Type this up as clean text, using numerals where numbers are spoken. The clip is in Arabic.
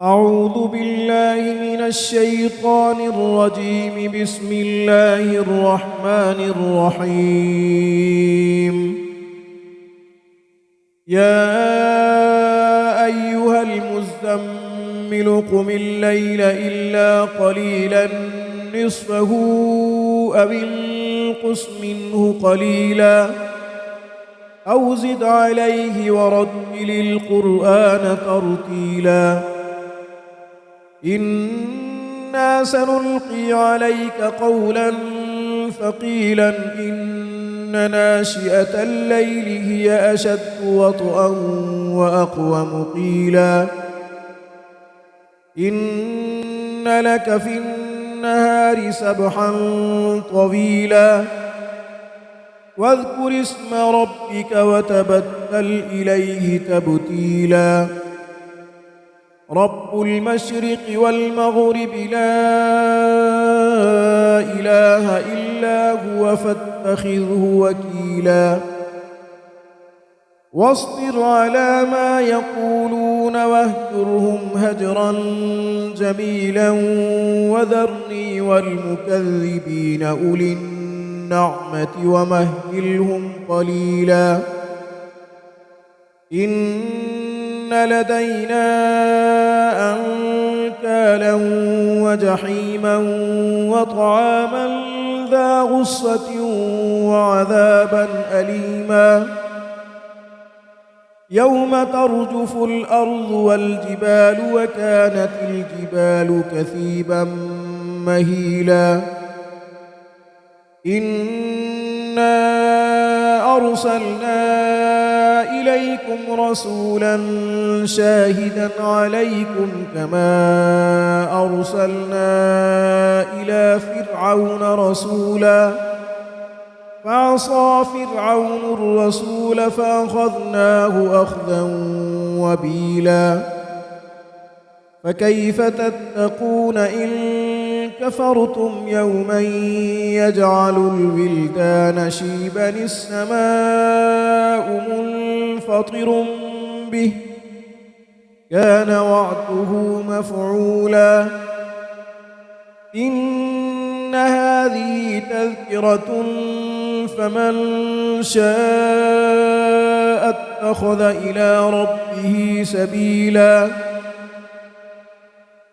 أعوذ بالله من الشيطان الرجيم. بسم الله الرحمن الرحيم. يا أيها المزمل قم الليل إلا قليلا نصفه أو انقص منه قليلا أو زد عليه ورتل القرآن ترتيلا إنا سنلقي عليك قولا ثقيلا إن ناشئة الليل هي أشد وطئا وأقوم قيلا إن لك في النهار سبحا طويلا واذكر اسم ربك وتبتل إليه تبتيلا رب المشرق والمغرب لا إله إلا هو فاتخذه وكيلا واصبر على ما يقولون واهجرهم هجرا جميلا وذرني والمكذبين أولي النعمة ومهلهم قليلا إن لدينا أنكالا وجحيما وطعاما ذا غصة وعذابا أليما يوم ترجف الأرض والجبال وكانت الجبال كثيبا مهيلا إنا أرسلنا إليكم رسولا شاهدا عليكم كما أرسلنا إلى فرعون رسولا فعصى فرعون الرسول فأخذناه أخذا وبيلا فكيف تتقون إن كفرتم يوما يجعل الولدان شيبا السماء منفطر به كان وعده مفعولا إن هذه تذكرة فمن شاء اتخذ إلى ربه سبيلا